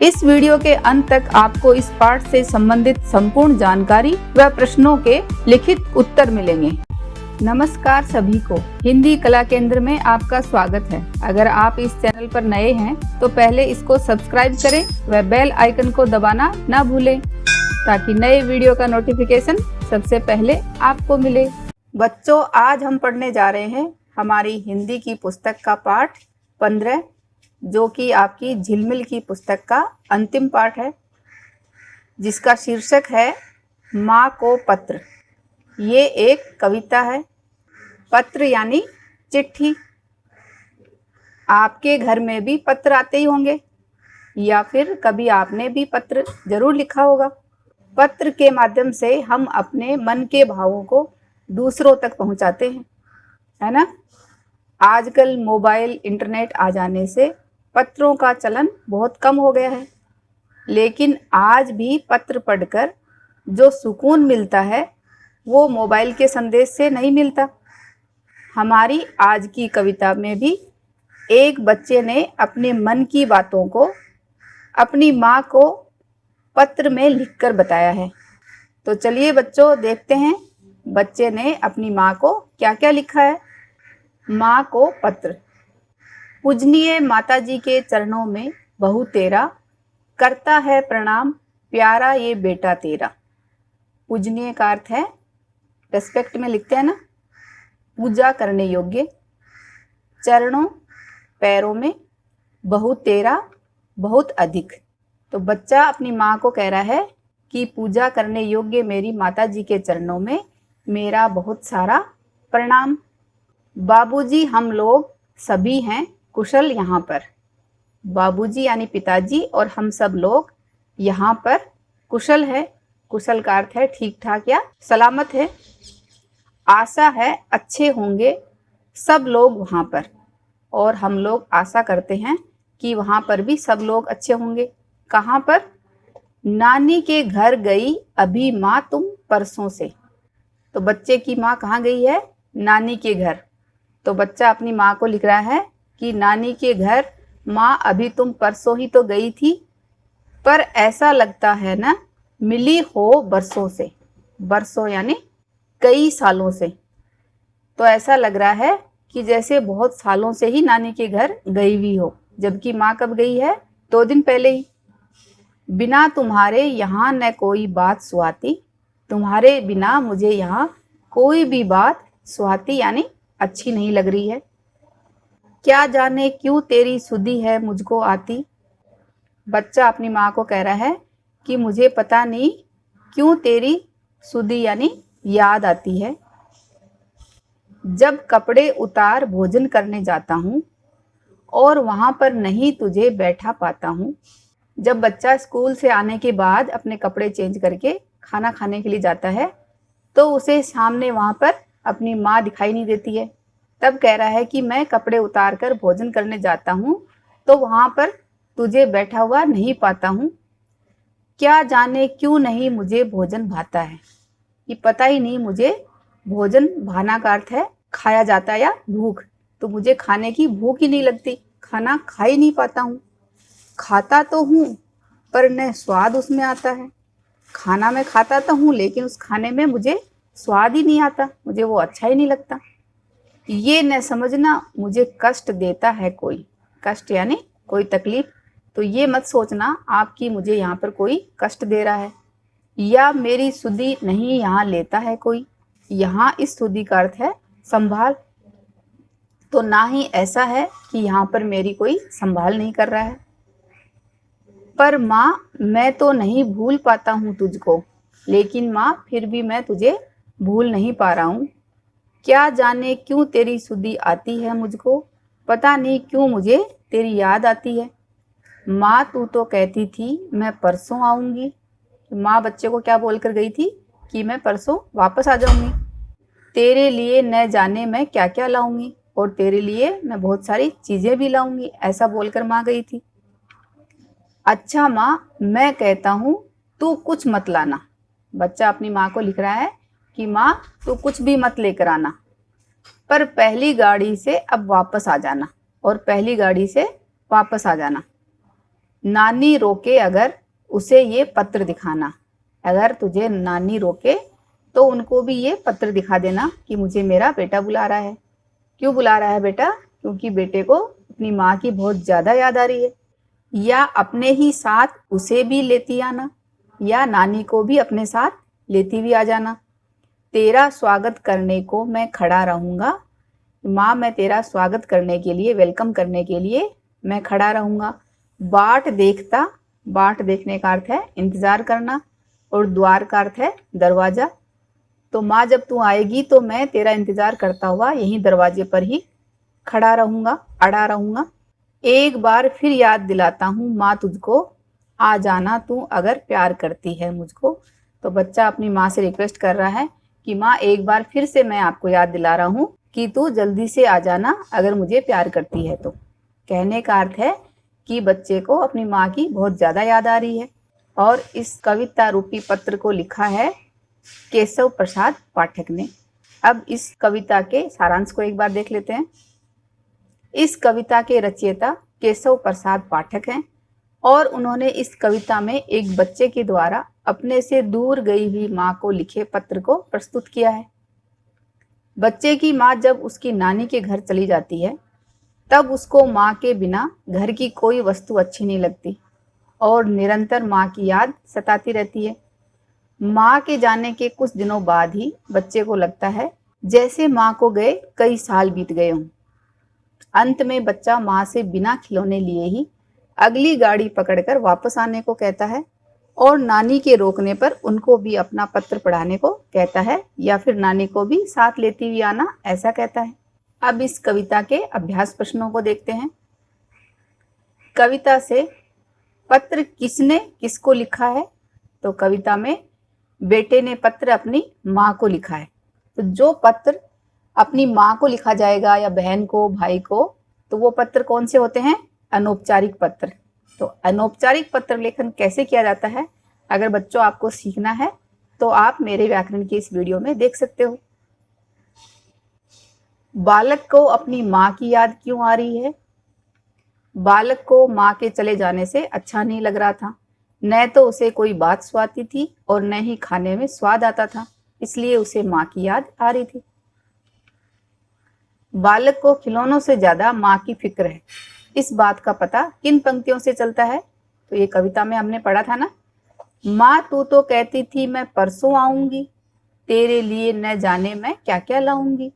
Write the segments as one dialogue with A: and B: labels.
A: इस वीडियो के अंत तक आपको इस पाठ से संबंधित संपूर्ण जानकारी व प्रश्नों के लिखित उत्तर मिलेंगे। नमस्कार सभी को, हिंदी कला केंद्र में आपका स्वागत है। अगर आप इस चैनल पर नए हैं तो पहले इसको सब्सक्राइब करें व बेल आइकन को दबाना ना भूलें ताकि नए वीडियो का नोटिफिकेशन सबसे पहले आपको मिले। बच्चों, आज हम पढ़ने जा रहे हैं हमारी हिंदी की पुस्तक का पाठ 15, जो कि आपकी झिलमिल की पुस्तक का अंतिम पाठ है, जिसका शीर्षक है माँ को पत्र। ये एक कविता है। पत्र यानी चिट्ठी। आपके घर में भी पत्र आते ही होंगे या फिर कभी आपने भी पत्र जरूर लिखा होगा। पत्र के माध्यम से हम अपने मन के भावों को दूसरों तक पहुंचाते हैं, है ना। आजकल मोबाइल, इंटरनेट आ जाने से पत्रों का चलन बहुत कम हो गया है, लेकिन आज भी पत्र पढ़कर जो सुकून मिलता है वो मोबाइल के संदेश से नहीं मिलता। हमारी आज की कविता में भी एक बच्चे ने अपने मन की बातों को अपनी माँ को पत्र में लिखकर बताया है। तो चलिए बच्चों, देखते हैं बच्चे ने अपनी माँ को क्या क्या लिखा है। माँ को पत्र। पूजनीय माता जी के चरणों में बहू तेरा, करता है प्रणाम प्यारा ये बेटा तेरा। पूजनीय का अर्थ है रेस्पेक्ट में लिखते हैं ना, पूजा करने योग्य। चरणों, पैरों में। बहू तेरा, बहुत अधिक। तो बच्चा अपनी माँ को कह रहा है कि पूजा करने योग्य मेरी माता जी के चरणों में मेरा बहुत सारा प्रणाम। बाबूजी, हम लोग सभी हैं कुशल यहाँ पर। बाबूजी यानी पिताजी और हम सब लोग यहाँ पर कुशल है। कुशल का अर्थ है ठीक ठाक या सलामत है। आशा है अच्छे होंगे सब लोग वहाँ पर, और हम लोग आशा करते हैं कि वहाँ पर भी सब लोग अच्छे होंगे। कहाँ पर? नानी के घर गई अभी माँ तुम परसों से। तो बच्चे की माँ कहाँ गई है? नानी के घर। तो बच्चा अपनी माँ को लिख रहा है कि नानी के घर माँ अभी तुम परसों ही तो गई थी, पर ऐसा लगता है ना मिली हो बरसों से। बरसों यानी कई सालों से। तो ऐसा लग रहा है कि जैसे बहुत सालों से ही नानी के घर गई हुई हो, जबकि माँ कब गई है? 2 दिन पहले ही। बिना तुम्हारे यहाँ न कोई बात सुहाती। तुम्हारे बिना मुझे यहाँ कोई भी बात सुहाती यानी अच्छी नहीं लग रही है। क्या जाने क्यों तेरी सुधि है मुझको आती। बच्चा अपनी माँ को कह रहा है कि मुझे पता नहीं क्यों तेरी सुधि यानी याद आती है। जब कपड़े उतार भोजन करने जाता हूँ और वहाँ पर नहीं तुझे बैठा पाता हूँ। जब बच्चा स्कूल से आने के बाद अपने कपड़े चेंज करके खाना खाने के लिए जाता है तो उसे सामने वहाँ पर अपनी माँ दिखाई नहीं देती है। तब कह रहा है कि मैं कपड़े उतार कर भोजन करने जाता हूँ तो वहाँ पर तुझे बैठा हुआ नहीं पाता हूँ। क्या जाने क्यों नहीं मुझे भोजन भाता है। ये पता ही नहीं मुझे भोजन भाना का अर्थ है खाया जाता या भूख। तो मुझे खाने की भूख ही नहीं लगती, खाना खा ही नहीं पाता हूँ। खाता तो हूँ पर न स्वाद उसमें आता है। खाना मैं खाता तो हूँ लेकिन उस खाने में मुझे स्वाद ही नहीं आता, मुझे वो अच्छा ही नहीं लगता। ये न समझना मुझे कष्ट देता है कोई। कष्ट यानी कोई तकलीफ। तो ये मत सोचना आपकी मुझे यहाँ पर कोई कष्ट दे रहा है, या मेरी सुधि नहीं यहाँ लेता है कोई। यहाँ इस सुधि का अर्थ है संभाल। तो ना ही ऐसा है कि यहाँ पर मेरी कोई संभाल नहीं कर रहा है। पर माँ, मैं तो नहीं भूल पाता हूँ तुझको, लेकिन माँ फिर भी मैं तुझे भूल नहीं पा रहा हूँ। क्या जाने क्यों तेरी सुधि आती है मुझको, पता नहीं क्यों मुझे तेरी याद आती है। माँ, तू तो कहती थी मैं परसों आऊँगी। माँ बच्चे को क्या बोलकर गई थी? कि मैं परसों वापस आ जाऊँगी। तेरे लिए न जाने मैं क्या क्या लाऊंगी, और तेरे लिए मैं बहुत सारी चीज़ें भी लाऊंगी, ऐसा बोलकर माँ गई थी। अच्छा माँ, मैं कहता हूँ तू कुछ मत लाना। बच्चा अपनी माँ को लिख रहा है कि माँ तू कुछ भी मत लेकर आना, पर पहली गाड़ी से अब वापस आ जाना, और पहली गाड़ी से वापस आ जाना। नानी रोके अगर उसे ये पत्र दिखाना। अगर तुझे नानी रोके तो उनको भी ये पत्र दिखा देना कि मुझे मेरा बेटा बुला रहा है। क्यों बुला रहा है बेटा? क्योंकि बेटे को अपनी माँ की बहुत ज़्यादा याद आ रही है। या अपने ही साथ उसे भी लेती आना, या नानी को भी अपने साथ लेती भी आ जाना। तेरा स्वागत करने को मैं खड़ा रहूँगा। माँ, मैं तेरा स्वागत करने के लिए, वेलकम करने के लिए मैं खड़ा रहूँगा। बाट देखता, बाट देखने का अर्थ है इंतज़ार करना, और द्वार का अर्थ है दरवाज़ा। तो माँ, जब तू आएगी तो मैं तेरा इंतज़ार करता हुआ यहीं दरवाजे पर ही खड़ा रहूँगा, अड़ा रहूँगा। एक बार फिर याद दिलाता हूँ माँ तुझको, आ जाना तू अगर प्यार करती है मुझको। तो बच्चा अपनी माँ से रिक्वेस्ट कर रहा है कि माँ, एक बार फिर से मैं आपको याद दिला रहा हूँ कि तू जल्दी से आ जाना अगर मुझे प्यार करती है तो। कहने का अर्थ है कि बच्चे को अपनी माँ की बहुत ज़्यादा याद आ रही है। और इस कविता रूपी पत्र को लिखा है केशव प्रसाद पाठक ने। अब इस कविता के सारांश को एक बार देख लेते हैं। इस कविता के रचयिता केशव प्रसाद पाठक हैं और उन्होंने इस कविता में एक बच्चे के द्वारा अपने से दूर गई हुई माँ को लिखे पत्र को प्रस्तुत किया है। बच्चे की माँ जब उसकी नानी के घर चली जाती है तब उसको माँ के बिना घर की कोई वस्तु अच्छी नहीं लगती और निरंतर माँ की याद सताती रहती है। माँ के जाने के कुछ दिनों बाद ही बच्चे को लगता है जैसे माँ को गए कई साल बीत गए हों। अंत में बच्चा माँ से बिना खिलौने लिए ही अगली गाड़ी पकड़कर वापस आने को कहता है और नानी के रोकने पर उनको भी अपना पत्र पढ़ाने को कहता है, या फिर नानी को भी साथ लेती हुई आना, ऐसा कहता है। अब इस कविता के अभ्यास प्रश्नों को देखते हैं। कविता से पत्र किसने किसको लिखा है? तो कविता में बेटे ने पत्र अपनी माँ को लिखा है। तो जो पत्र अपनी माँ को लिखा जाएगा या बहन को, भाई को, तो वो पत्र कौन से होते हैं? अनौपचारिक पत्र। तो अनौपचारिक पत्र लेखन कैसे किया जाता है, अगर बच्चों आपको सीखना है तो आप मेरे व्याकरण की इस वीडियो में देख सकते हो। बालक को अपनी माँ की याद क्यों आ रही है? बालक को माँ के चले जाने से अच्छा नहीं लग रहा था। न तो उसे कोई बात स्वाती थी और न ही खाने में स्वाद आता था, इसलिए उसे माँ की याद आ रही थी। बालक को खिलौनों से ज्यादा माँ की फिक्र है। इस बात का पता किन पंक्तियों से चलता है? तो ये कविता में हमने पढ़ा था ना, माँ तू तो कहती थी मैं परसों आऊंगी, तेरे लिए न जाने मैं क्या क्या लाऊंगी।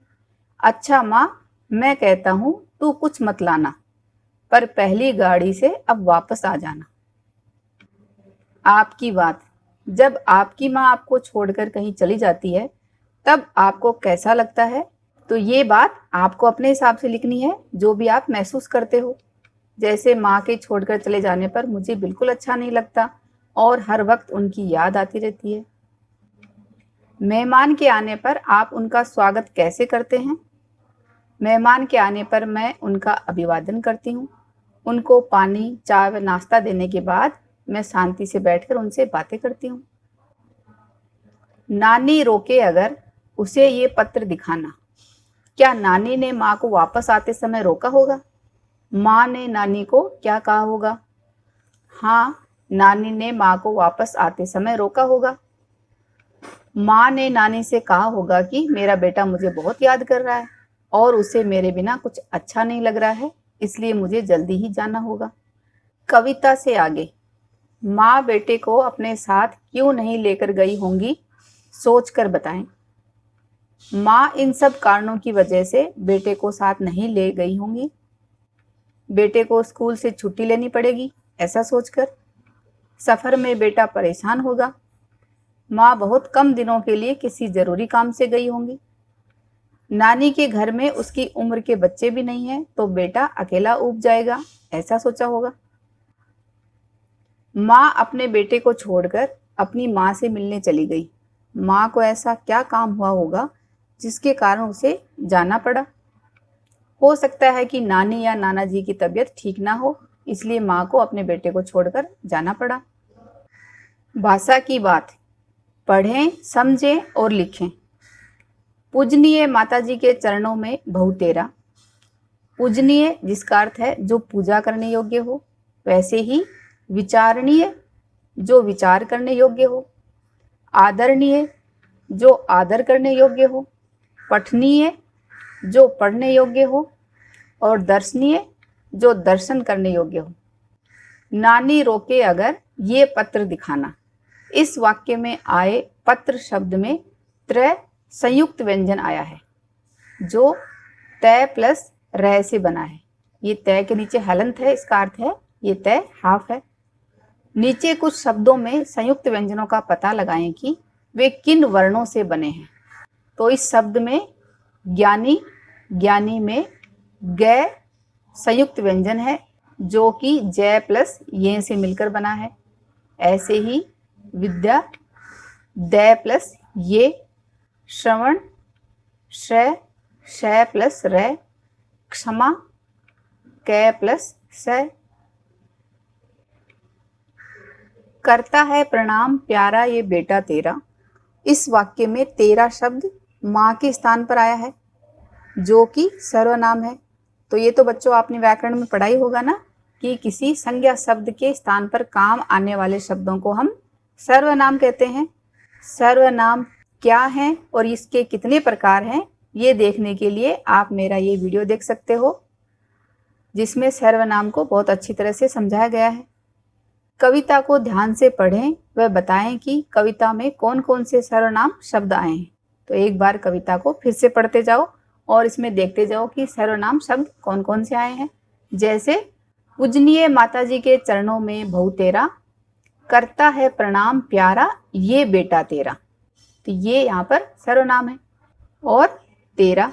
A: अच्छा माँ, मैं कहता हूँ तू कुछ मत लाना, पर पहली गाड़ी से अब वापस आ जाना। आपकी बात, जब आपकी माँ आपको छोड़कर कहीं चली जाती है तब आपको कैसा लगता है? तो ये बात आपको अपने हिसाब से लिखनी है, जो भी आप महसूस करते हो। जैसे माँ के छोड़कर चले जाने पर मुझे बिल्कुल अच्छा नहीं लगता और हर वक्त उनकी याद आती रहती है। मेहमान के आने पर आप उनका स्वागत कैसे करते हैं? मेहमान के आने पर मैं उनका अभिवादन करती हूँ। उनको पानी, चाय व नाश्ता देने के बाद मैं शांति से बैठकर उनसे बातें करती हूँ। नानी रोके अगर उसे ये पत्र दिखाना। क्या नानी ने माँ को वापस आते समय रोका होगा? माँ ने नानी को क्या कहा होगा? हाँ, नानी ने माँ को वापस आते समय रोका होगा। माँ ने नानी से कहा होगा कि मेरा बेटा मुझे बहुत याद कर रहा है और उसे मेरे बिना कुछ अच्छा नहीं लग रहा है, इसलिए मुझे जल्दी ही जाना होगा। कविता से आगे, माँ बेटे को अपने साथ क्यों नहीं लेकर गई होंगी, सोच कर बताएं। माँ इन सब कारणों की वजह से बेटे को साथ नहीं ले गई होंगी। बेटे को स्कूल से छुट्टी लेनी पड़ेगी, ऐसा सोचकर। सफर में बेटा परेशान होगा। माँ बहुत कम दिनों के लिए किसी जरूरी काम से गई होंगी। नानी के घर में उसकी उम्र के बच्चे भी नहीं हैं, तो बेटा अकेला ऊब जाएगा, ऐसा सोचा होगा। माँ अपने बेटे को छोड़कर अपनी माँ से मिलने चली गई। माँ को ऐसा क्या काम हुआ होगा जिसके कारण उसे जाना पड़ा। हो सकता है कि नानी या नाना जी की तबीयत ठीक ना हो, इसलिए माँ को अपने बेटे को छोड़कर जाना पड़ा। भाषा की बात, पढ़ें, समझें और लिखें। पूजनीय माताजी के चरणों में बहु तेरा। पूजनीय जिसका अर्थ है जो पूजा करने योग्य हो, वैसे ही विचारणीय जो विचार करने योग्य हो, आदरणीय जो आदर करने योग्य हो, पठनीय जो पढ़ने योग्य हो, और दर्शनीय जो दर्शन करने योग्य हो। नानी रोके अगर ये पत्र दिखाना। इस वाक्य में आए पत्र शब्द में त्रय संयुक्त व्यंजन आया है जो तय प्लस रह से बना है। ये तय के नीचे हलंत है, इसका अर्थ है ये तय हाफ है। नीचे कुछ शब्दों में संयुक्त व्यंजनों का पता लगाएं कि वे किन वर्णों से बने हैं। तो इस शब्द में ज्ञानी, ज्ञानी में ग संयुक्त व्यंजन है जो कि जय प्लस ये से मिलकर बना है। ऐसे ही विद्या द प्लस ये, श्रवण श्रय शय प्लस र, क्षमा क प्लस स। करता है प्रणाम प्यारा ये बेटा तेरा। इस वाक्य में तेरा शब्द माँ के स्थान पर आया है जो कि सर्वनाम है। तो ये तो बच्चों आपने व्याकरण में पढ़ा ही होगा ना कि किसी संज्ञा शब्द के स्थान पर काम आने वाले शब्दों को हम सर्वनाम कहते हैं। सर्वनाम क्या है और इसके कितने प्रकार हैं, ये देखने के लिए आप मेरा ये वीडियो देख सकते हो जिसमें सर्वनाम को बहुत अच्छी तरह से समझाया गया है। कविता को ध्यान से पढ़ें व बताएं कि कविता में कौन कौन से सर्वनाम शब्द आए हैं। तो एक बार कविता को फिर से पढ़ते जाओ और इसमें देखते जाओ कि सर्वनाम शब्द कौन कौन से आए हैं। जैसे पूजनीय माताजी के चरणों में बहु तेरा, करता है प्रणाम प्यारा ये बेटा तेरा। तो ये यहाँ पर सर्वनाम है। और तेरा,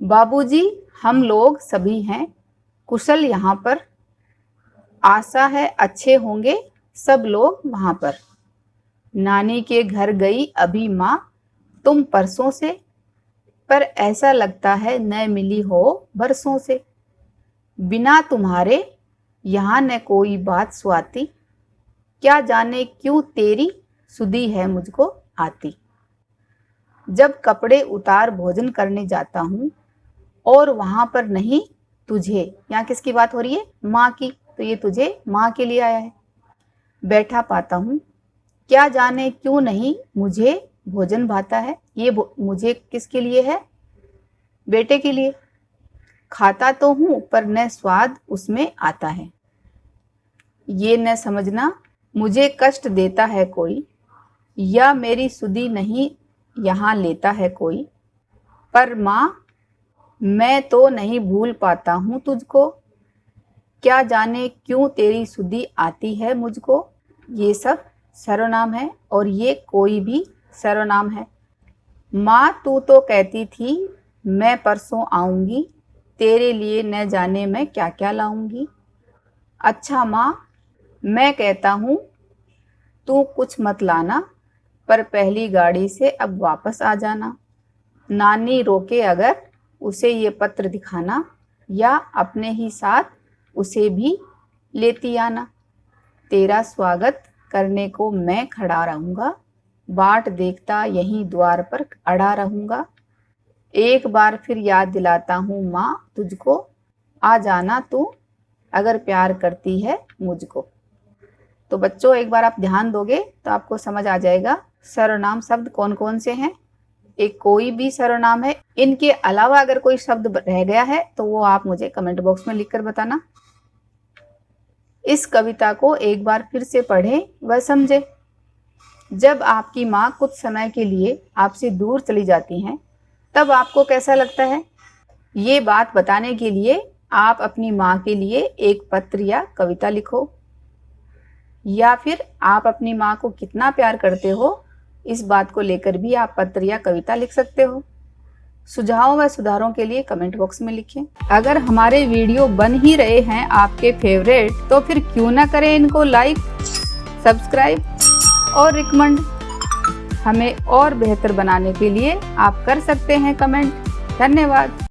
A: बाबूजी हम लोग सभी हैं कुशल यहाँ पर, आशा है अच्छे होंगे सब लोग वहाँ पर। नानी के घर गई अभी माँ तुम परसों से, पर ऐसा लगता है न मिली हो बरसों से। बिना तुम्हारे यहाँ न कोई बात सुहाती, क्या जाने क्यों तेरी सुधी है मुझको आती। जब कपड़े उतार भोजन करने जाता हूँ और वहाँ पर नहीं तुझे, यहाँ किसकी बात हो रही है, माँ की, तो ये तुझे माँ के लिए आया है। बैठा पाता हूँ, क्या जाने क्यों नहीं मुझे भोजन भाता है, ये मुझे किसके लिए है, बेटे के लिए। खाता तो हूँ पर न स्वाद उसमें आता है, ये न समझना मुझे कष्ट देता है कोई, या मेरी सुधी नहीं यहाँ लेता है कोई। पर माँ मैं तो नहीं भूल पाता हूँ तुझको, क्या जाने क्यों तेरी सुधी आती है मुझको। ये सब सर्वनाम है और ये कोई भी सर्वनाम है। माँ तू तो कहती थी मैं परसों आऊँगी, तेरे लिए न जाने मैं क्या क्या लाऊंगी। अच्छा माँ मैं कहता हूँ तू कुछ मत लाना, पर पहली गाड़ी से अब वापस आ जाना। नानी रोके अगर उसे ये पत्र दिखाना, या अपने ही साथ उसे भी लेती आना। तेरा स्वागत करने को मैं खड़ा रहूँगा, बाट देखता यहीं द्वार पर अड़ा रहूँगा। एक बार फिर याद दिलाता हूँ माँ तुझको, आ जाना तू अगर प्यार करती है मुझको। तो बच्चों एक बार आप ध्यान दोगे तो आपको समझ आ जाएगा सर्वनाम शब्द कौन कौन से हैं। एक कोई भी सर्वनाम है, इनके अलावा अगर कोई शब्द रह गया है तो वो आप मुझे कमेंट बॉक्स में लिखकर बताना। इस कविता को एक बार फिर से पढ़ें व समझें। जब आपकी माँ कुछ समय के लिए आपसे दूर चली जाती हैं तब आपको कैसा लगता है, ये बात बताने के लिए आप अपनी माँ के लिए एक पत्र या कविता लिखो, या फिर आप अपनी माँ को कितना प्यार करते हो इस बात को लेकर भी आप पत्र या कविता लिख सकते हो। सुझावों व सुधारों के लिए कमेंट बॉक्स में लिखें। अगर हमारे वीडियो बन ही रहे हैं आपके फेवरेट तो फिर क्यों ना करें इनको लाइक, सब्सक्राइब और रिकमेंड। हमें और बेहतर बनाने के लिए आप कर सकते हैं कमेंट। धन्यवाद।